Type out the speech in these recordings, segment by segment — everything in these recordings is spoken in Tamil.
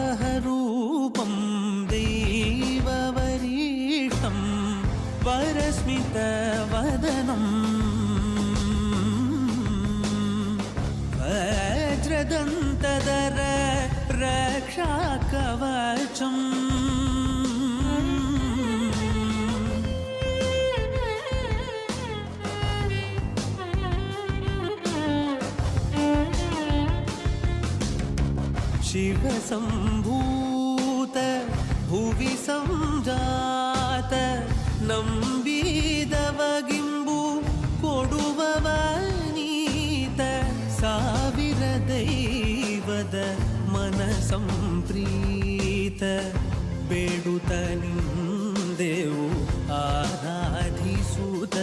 वराहरूपं दैववरीष्टं वरस्मितवदनं वज्रदन्तधर रक्षाकवचम् शिवसम्भूत भुवि संजात नम्बिदवगिम्बु कोडुववनीत ಸಾವಿರ ದೈವದ ಮನಸಂಪ್ರೀತ ಬೇಡುತ್ತ ನಿಂದೆವು ಆರಾಧಿಸುತ್ತ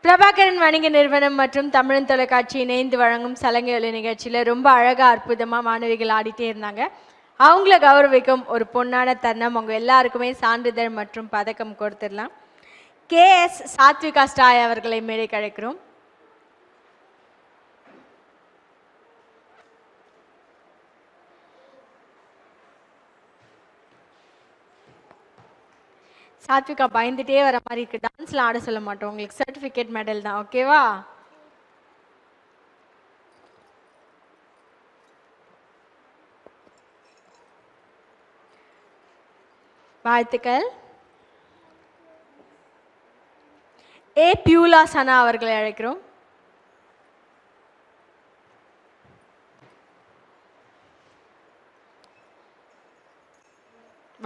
பிரபாகரன் வணிக நிறுவனம் மற்றும் தமிழன் தொலைக்காட்சி இணைந்து வழங்கும் சலங்கை ஒலி நிகழ்ச்சியில் ரொம்ப அழகாக அற்புதமாக மாணவிகள் ஆடிட்டே இருந்தாங்க. அவங்கள கௌரவிக்கும் ஒரு பொன்னான தருணம். அவங்க எல்லாருக்குமே சான்றிதழ் மற்றும் பதக்கம் கொடுத்துடலாம். KS சாத்விகா ஸ்டாய் அவர்களை மேடைக்கு அழைக்கிறோம். சாத்விகா பயந்துட்டே வர மாதிரி இருக்கு. டான்ஸ்லாம் ஆட சொல்ல மாட்டோம், உங்களுக்கு சர்டிஃபிகேட் மெடல் தான். ஓகேவா? வாழ்த்துக்கள். பியூலா சனா அவர்களை அழைக்கிறோம்.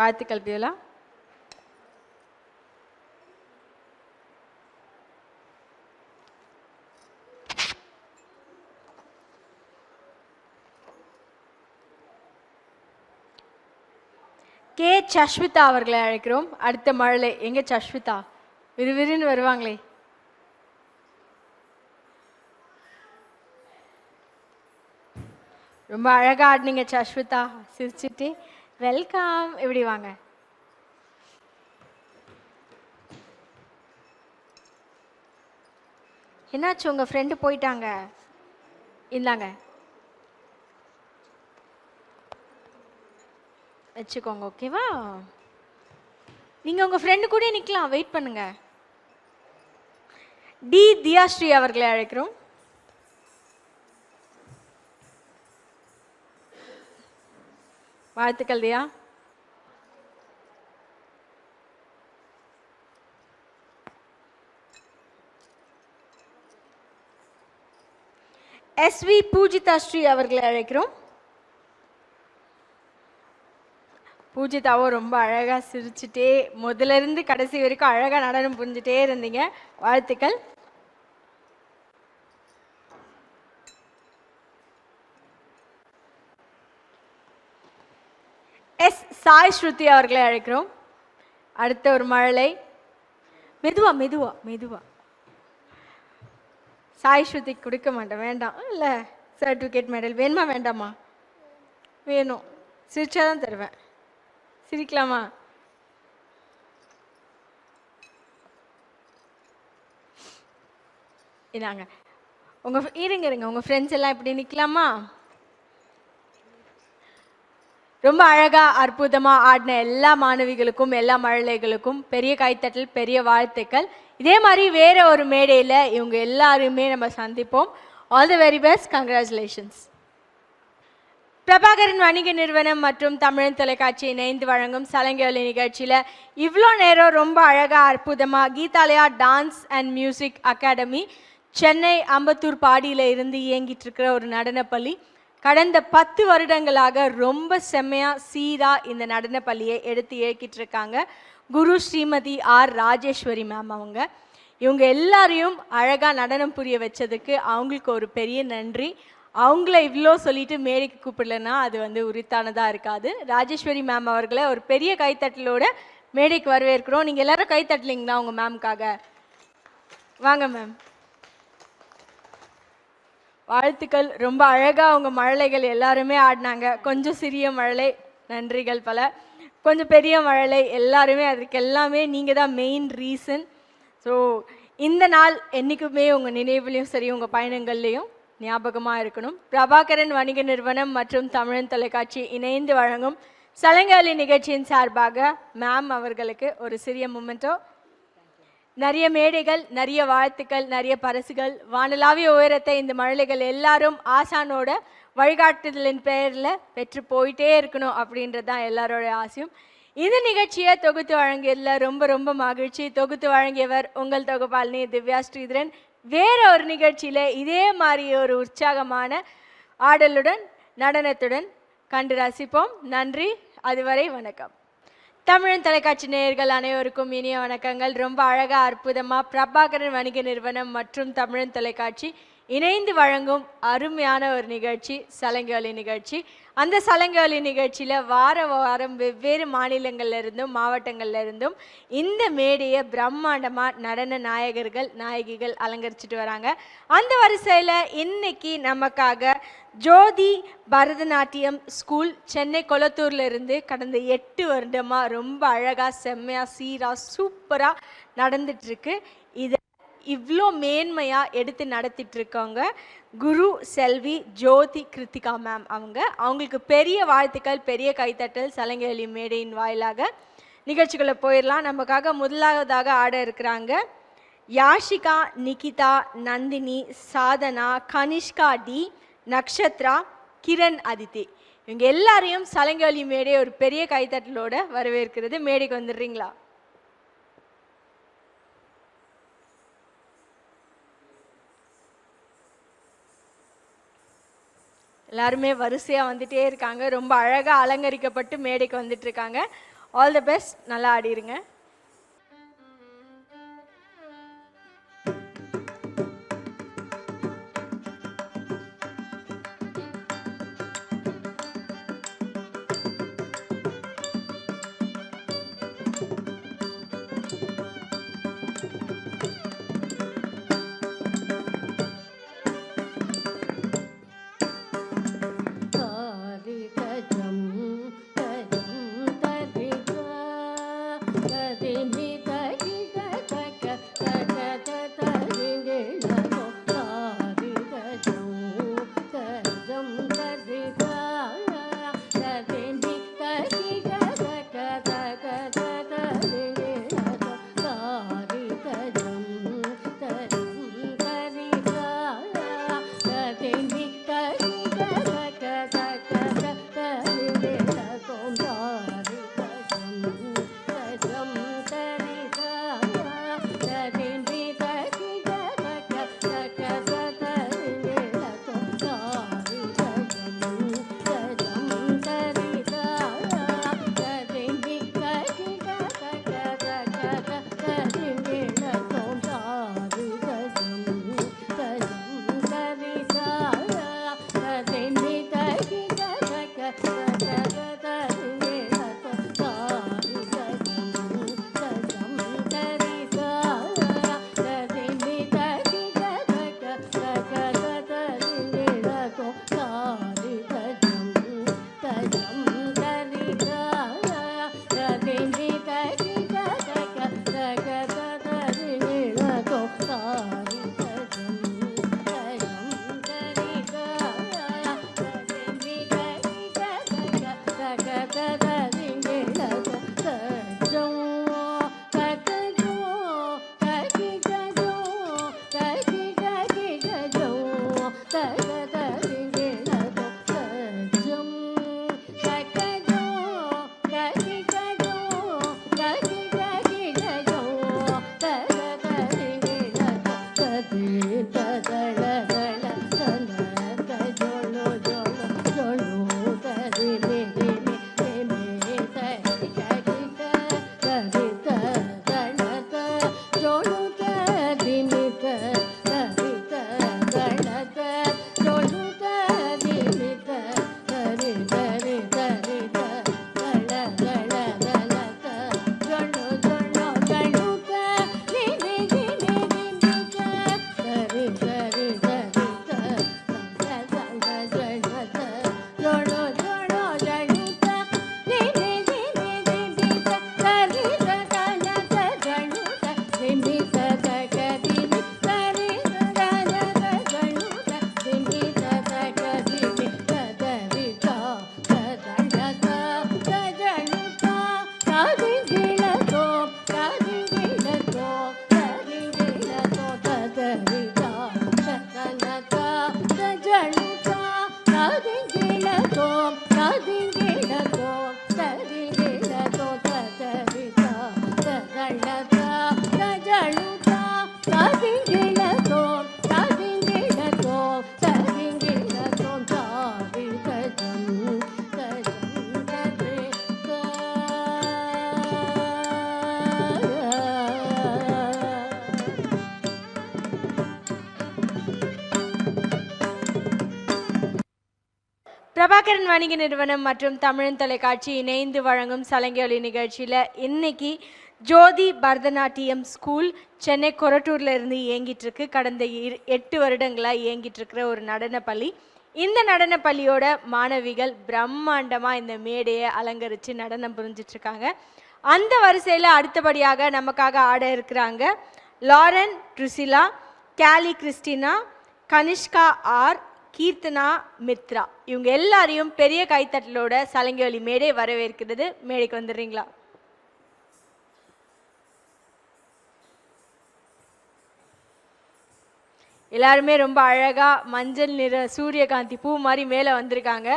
வாழ்த்துக்கள் பியூலா. சஷ்விதா அவர்களை அழைக்கிறோம். அடுத்த மழலை எங்க சஷ்விதா? விறுவிறுன்னு வருவாங்களே. ரொம்ப அழகா ஆடினீங்க சஷ்விதா, சிரிச்சுட்டு. வெல்கம். எப்படி வாங்க. என்னாச்சு, உங்க ஃப்ரெண்டு போயிட்டாங்க? இந்தாங்க வச்சுக்கோங்க. ஓகேவா? நீங்க உங்க ஃப்ரெண்டு கூட நிக்கலாம், வெயிட் பண்ணுங்க. தியாஸ்ரீ அவர்களை அழைக்கிறோம். வாழ்த்துக்கள் தியா. SV பூஜிதா ஸ்ரீ அவர்களை அழைக்கிறோம். பூஜிதாவும் ரொம்ப அழகாக சிரிச்சுட்டே முதல்ல இருந்து கடைசி வரைக்கும் அழகாக நடனம் புரிஞ்சுட்டே இருந்தீங்க. வாழ்த்துக்கள். எஸ் சாய் ஸ்ருதி அவர்களை அழைக்கிறோம். அடுத்த ஒரு மழலை. மெதுவா மெதுவா மெதுவா. சாய் ஸ்ருதி கொடுக்க மாட்டேன், வேண்டாம். இல்லை சர்டிஃபிகேட் மெடல் வேணுமா வேண்டாமா? வேணும். சிரிச்சாதான் தருவேன். சிரிக்கலாமா? இதாங்க இருங்க உங்கள் ஃப்ரெண்ட்ஸ் எல்லாம் இப்படி நிற்கலாமா? ரொம்ப அழகாக அற்புதமாக ஆடின எல்லா மாணவிகளுக்கும் எல்லா மழலைகளுக்கும் பெரிய கைத்தட்டல், பெரிய வாழ்த்துக்கள். இதே மாதிரி வேற ஒரு மேடையில் இவங்க எல்லாருமே நம்ம சந்திப்போம். All the very best, congratulations. Prabhakaran வணிக நிறுவனம் மற்றும் தமிழன் தொலைக்காட்சி இணைந்து வழங்கும் சலங்கை நிகழ்ச்சியில் இவ்வளோ நேரம் ரொம்ப அழகாக அற்புதமாக Geethalaya dance and music academy Chennai Ambattur பாடியில் இருந்து இயங்கிட்டு இருக்கிற ஒரு நடனப்பள்ளி கடந்த 10 வருடங்களாக ரொம்ப செம்மையாக சீராக இந்த நடனப்பள்ளியை எடுத்து இயக்கிட்டு இருக்காங்க. குரு ஸ்ரீமதி ஆர் ராஜேஸ்வரி மேம் இவங்க எல்லாரையும் அழகாக நடனம் புரிய வச்சதுக்கு அவங்களுக்கு ஒரு பெரிய நன்றி. அவங்கள இவ்வளோ சொல்லிட்டு மேடைக்கு கூப்பிடலன்னா அது உரித்தானதாக இருக்காது. ராஜேஸ்வரி மேம் அவர்களை ஒரு பெரிய கைத்தட்டலோட மேடைக்கு வரவேற்கிறோம். நீங்கள் எல்லாரும் கைத்தட்டலிங்களா உங்கள் மேம்காக? வாங்க மேம். வாழ்த்துக்கள். ரொம்ப அழகாக அவங்க மழலைகள் எல்லாருமே ஆடினாங்க. கொஞ்சம் சிறிய மழலை, நன்றிகள் பல. கொஞ்சம் பெரிய மழலை, எல்லாருமே அதுக்கு எல்லாமே நீங்கள் தான் மெயின் ரீசன். ஸோ இந்த நாள் என்றைக்குமே உங்கள் நினைவுலையும் சரி உங்கள் பயணங்கள்லேயும் ஞாபகமாக இருக்கணும். பிரபாகரன் வணிக நிறுவனம் மற்றும் தமிழன் தொலைக்காட்சி இணைந்து வழங்கும் சலங்காலி நிகழ்ச்சியின் சார்பாக மேம் அவர்களுக்கு ஒரு சிறிய மொமெண்டோ. நிறைய மேடைகள், நிறைய வாழ்த்துக்கள், நிறைய பரிசுகள், வானலாவிய உயரத்தை இந்த மழலைகள் எல்லாரும் ஆசானோட வழிகாட்டுதலின் பெயரில் பெற்று போயிட்டே இருக்கணும் அப்படின்றது தான் எல்லாரோட ஆசையும். இந்த நிகழ்ச்சியை தொகுத்து வழங்கியதில் ரொம்ப ரொம்ப மகிழ்ச்சி. தொகுத்து வழங்கியவர் உங்கள் தொகுப்பாளினி திவ்யா ஸ்ரீதரன். வேற ஒரு நிகழ்ச்சியில் இதே மாதிரி ஒரு உற்சாகமான ஆடலுடன் நடனத்துடன் கண்டு ரசிப்போம். நன்றி. அதுவரை வணக்கம். தமிழன் தொலைக்காட்சி நேயர்கள் அனைவருக்கும் இனிய வணக்கங்கள். ரொம்ப அழகாக அற்புதமாக பிரபாகரன் வணிக நிறுவனம் மற்றும் தமிழன் தொலைக்காட்சி இணைந்து வழங்கும் அருமையான ஒரு நிகழ்ச்சி சலங்கை நிகழ்ச்சி. அந்த சலங்கை நிகழ்ச்சியில் வாரம் வெவ்வேறு மாநிலங்கள்ல இருந்தும் மாவட்டங்கள்ல இருந்தும் இந்த மேடையை பிரம்மாண்டமாக நடன நாயகர்கள் நாயகிகள் அலங்கரிச்சிட்டு வராங்க. அந்த வரிசையில் இன்னைக்கு நமக்காக ஜோதி பரதநாட்டியம் ஸ்கூல் சென்னை கொளத்தூர்ல இருந்து கடந்த 8 வருடமாக ரொம்ப அழகாக செம்மையாக சீராக சூப்பராக நடந்துட்டுருக்கு. இதை இவ்வளோ மேன்மையாக எடுத்து நடத்திட்டு இருக்கவங்க குரு செல்வி ஜோதி கிருத்திகா மேம். அவங்களுக்கு பெரிய வாழ்த்துக்கள், பெரிய கைத்தட்டல் சலங்கை மேடையின் வாயிலாக. நிகழ்ச்சிகளை போயிடலாம். நமக்காக முதலாவதாக ஆட இருக்கிறாங்க யாஷிகா, நிகிதா, நந்தினி, சாதனா, கனிஷ்கா டி, நக்ஷத்ரா, கிரண் அதித்தி. இவங்க எல்லாரையும் சலங்கை மேடை ஒரு பெரிய கைத்தட்டலோட வரவேற்கிறது. மேடைக்கு வந்துடுறீங்களா? எல்லாருமே வரிசையாக வந்துட்டே இருக்காங்க. ரொம்ப அழகாக அலங்கரிக்கப்பட்டு மேடைக்கு வந்துட்டு இருக்காங்க. All the best. நல்லா ஆடிருங்க. பிரபாகரன் வணிக நிறுவனம் மற்றும் தமிழன் தொலைக்காட்சி இணைந்து வழங்கும் சலங்கை நிகழ்ச்சியில் இன்னைக்கு ஜோதி பரதநாட்டியம் ஸ்கூல் சென்னை கொரட்டூர்ல இருந்து இயங்கிட்டு இருக்கு. கடந்த 8 வருடங்களாக இயங்கிட்டு இருக்கிற ஒரு நடனப்பள்ளி. இந்த நடனப்பள்ளியோட மாணவிகள் பிரம்மாண்டமாக இந்த மேடையை அலங்கரித்து நடனம் புரிஞ்சிட்டு இருக்காங்க. அந்த வரிசையில் அடுத்தபடியாக நமக்காக ஆட இருக்கிறாங்க லாரன் ட்ருசிலா, கேலி கிறிஸ்டினா, கனிஷ்கா ஆர், கீர்த்தனா மித்ரா. இவங்க எல்லாரையும் பெரிய கைத்தட்டலோட சலங்கை மேடை வரவேற்கிறது. மேடைக்கு வந்துடுறீங்களா? எல்லாருமே ரொம்ப அழகா மஞ்சள் நிற சூரியகாந்தி பூ மாதிரி மேலே வந்திருக்காங்க.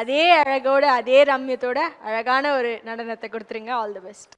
அதே அழகோட அதே ரம்யத்தோட அழகான ஒரு நடனத்தை கொடுத்துருங்க. All the best.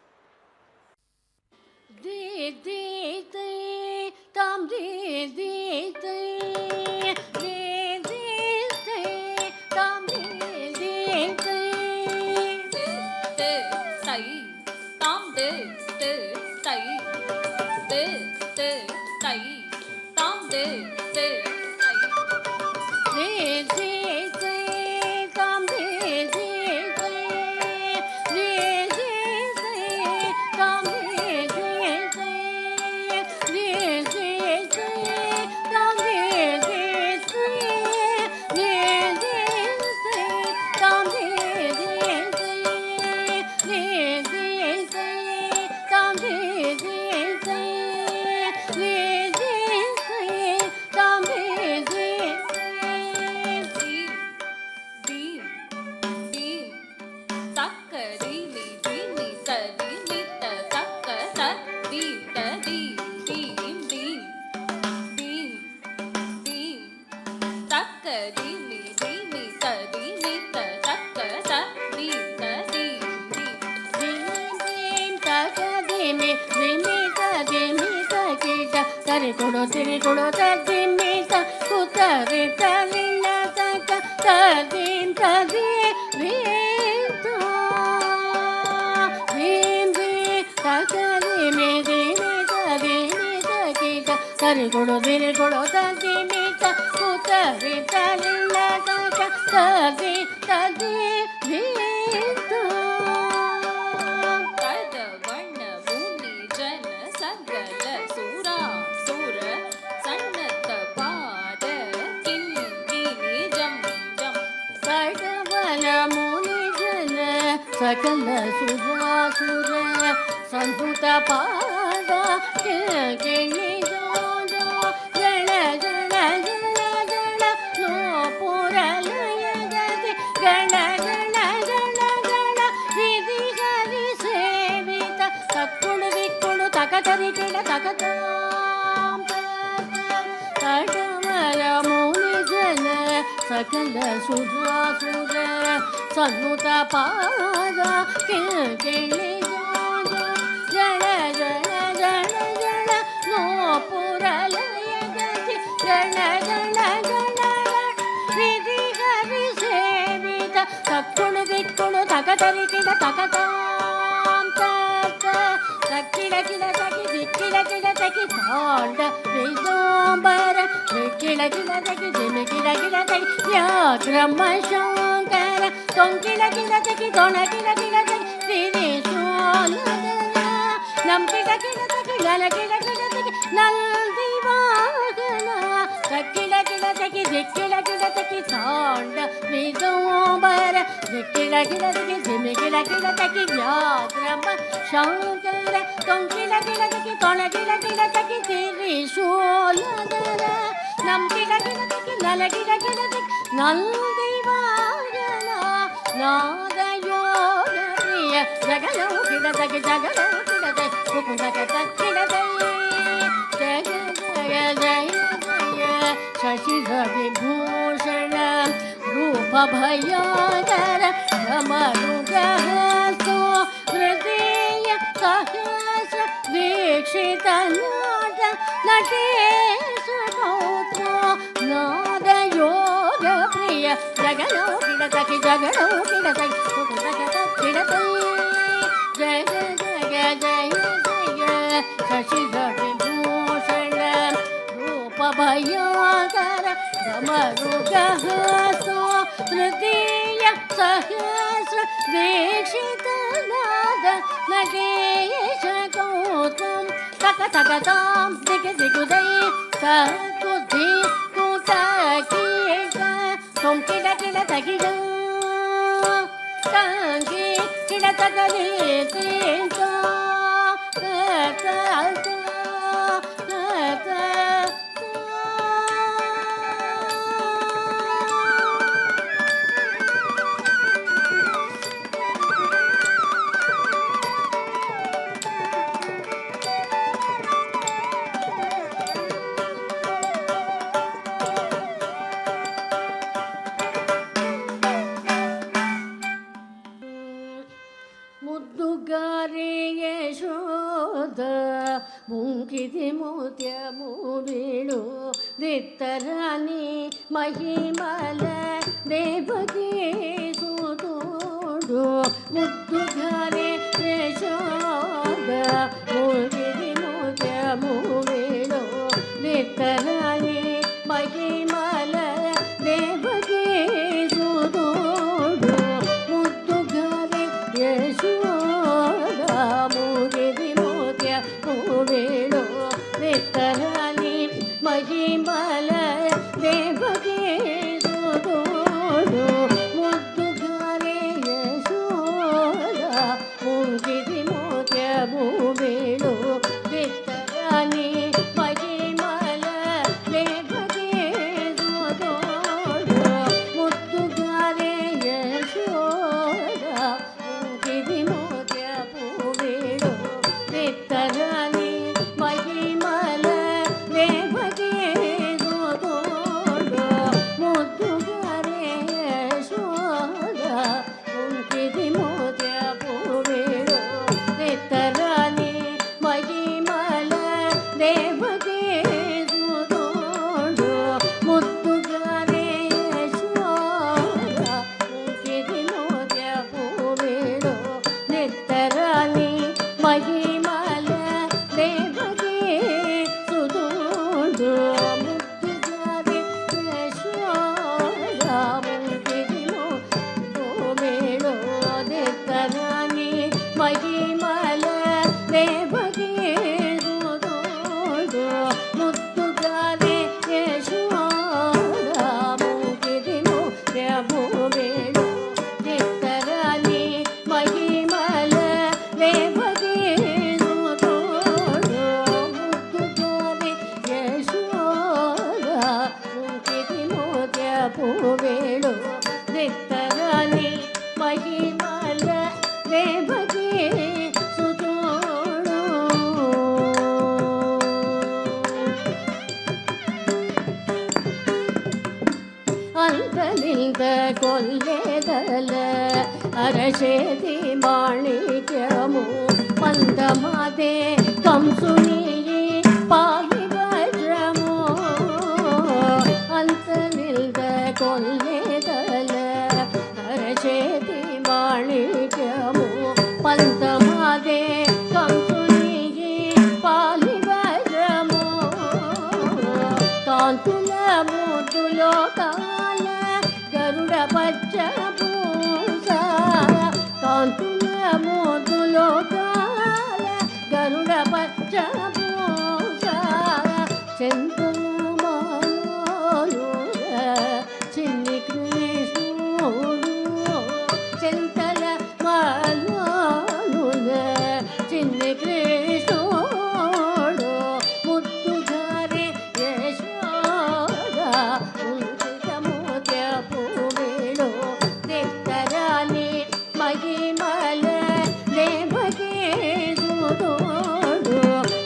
सकल सुरासुर संभूत पाद केळि जोजो गण गण गण गण नो पुरलय गति गण गण गण गण विधि हरि सेवित तक्कुडु विक्कुडु तकतरि किड तकतां तटमर मुनि जन सकल सुरासुर संभूत पाद केळि जोजो जण जण जण जण नो पुरलय गति गण गण गण विधि हरि सेवित तक्कुडु विक्कुडु तकतरि किड तकतां तक्किड किड तकि दिक्किड किड तकि ताण्ड विजोंबर विक्किड किड तकि जिमिकिड किड तकि व्याघ्रम शंकर तोंकिड किड तकि तोणकिड किड तकि त्रिशूलधर नंकिड किड तकि गलकिड किड तकि नंदिवाहन तक्किड किड तकि दिक्किड किड तकि ताण्ड विजोंबर विक्किड किड तकि जिमिकिड किड तकि व्याघ्रम शंकर तोंकिड किड तकि तोणकिड किड तकि त्रिशूलधर नंकिड किड तकि गलकिड किड तकि नंदिवाहन नादयोग प्रिय जगलो किड तकि जगलो किड तकि मुकुंदक तक्किड तकि जय जय जय जय शशि विभूषण रूप भयंकर रमरुगहस्तो हृदय सहस्र दीक्षित नाट नटेश पौत्र नादयोग प्रिय जगलो किड तकि जगलो किड तकि मुकुंदक तक्किड तकि जय जय जय जय शशि विभूषण रूप भयंकर रमरुगहस्तो हृदय सहस्र दीक्षितनाद नगेश गौतम तक तक ताम दिग दिगुदै सकुधि कुतकीज तुम किड किड तकिज कंगी किड तकली तीज ముద్దుగారే యశోద ముంకిది ముత్యము వీడు దిత్తరాని మహిమల దేవకీ సుతుడు ముద్దుగారే యశోద ముంకిది ముత్యము వీడు దిత్తరాని మహిమల దేవకీ సుతుడు ముద్దుగారే యశోద ముగిది మోత్య వేణు విత్తరాని మహిమల దేవకీ సుతుడు ముద్దుగారే యశోద ముగిది మోత్య వేణు విత్తరాని మహిమల దేవకీ సుతుడు ముద్దుగారే యశోద ముగిది మోత్య వేణు విత్తరాని మహిమల దేవకీ సుతుడు ముద్దుగారే యశోద ముగిది మోత్య వేణు విత్తరాని మహిమల దేవకీ సుతుడు ముద్దుగారే యశోద ముగిది మోత్య వేణు విత్తరాని మహిమల దేవకీ సుతుడు ముద్దుగారే యశోద ముగిది మోత్య వేణు విత్తరాని మహిమల దేవకీ సుతుడు ముద్దుగారే యశోద ముగిది మోత్య వేణు విత్తరాని మహిమల దేవకీ సుతుడు ముద్దుగారే యశోద ముగిది మోత్య వేణు విత్తరాని మహిమల దేవకీ సుతుడు ಅಂತಲಿಂದ ಕೊಲ್ಲೆದಲ ಅರಶೇತಿ ಮಾಣಿಕ್ಯಮು ಮಂದಮಾದೆ ಕಂಸುನಿ ಪಾಗಿ ವಜ್ರಮು ಅಂತಲಿಂದ ಕೊಲ್ಲೆದಲ ಅರಶೇತಿ ಮಾಣಿಕ್ಯಮು ಮಂದಮಾದೆ ಕಂಸುನಿ ಪಾಲಿ ವಜ್ರಮು కాంతుల మూతులో కాల గరుడ పచ్చ పూస కాంతుల మూతులో కాల గరుడ పచ్చ పూస చెంతమాలు చిన్ని కృష్ణుడు చెంతల మాలు చిన్ని కృష్ణుడు ముద్దుగారే యశోద ముంకిత మోత్య వేణు విత్తరాని మహిమల దేవకీ సుతుడు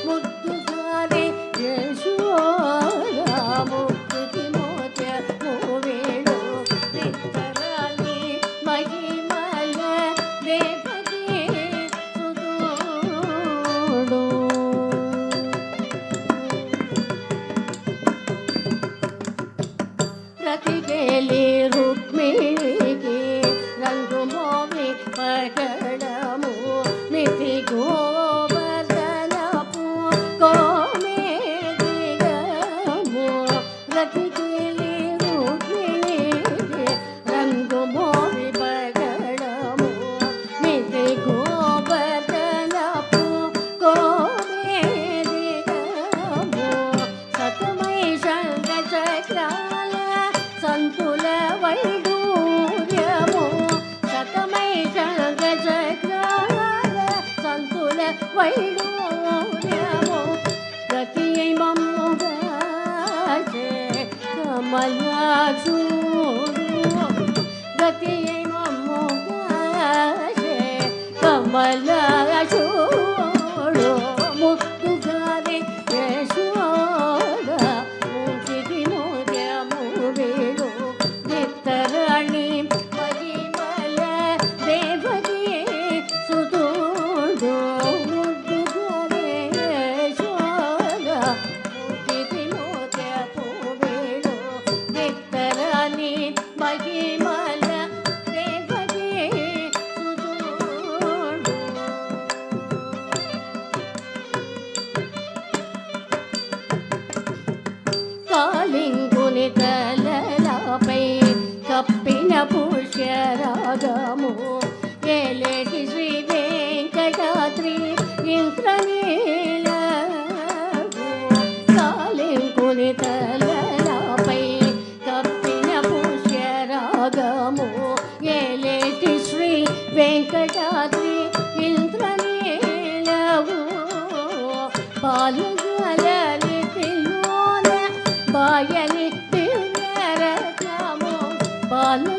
ముద్దుగారే యశోద బాలుజలనితిలోన బాయని దివ్యరత్నము బాలుజలనితిలోన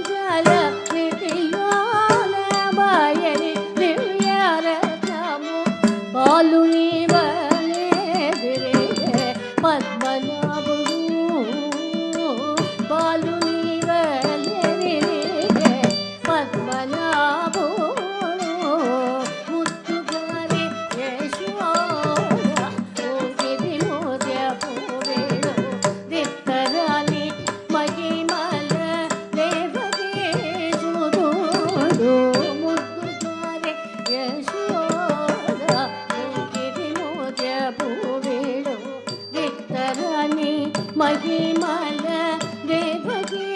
బాయని దివ్యరత్నము బాలుని వలె విరిగే పద్మనాభుడు బాలుని వలె విరిగే పద్మనాభుడు ముత్తుగారి యశోద ఊగిది మోద్యపు వేణు దిత్తరాని మహిమల దేవదేశుడు ముత్తుగారి యశోద ఊగిది మోద్యపు వేణు దిత్తరాని మహిమల దేవదేశుడు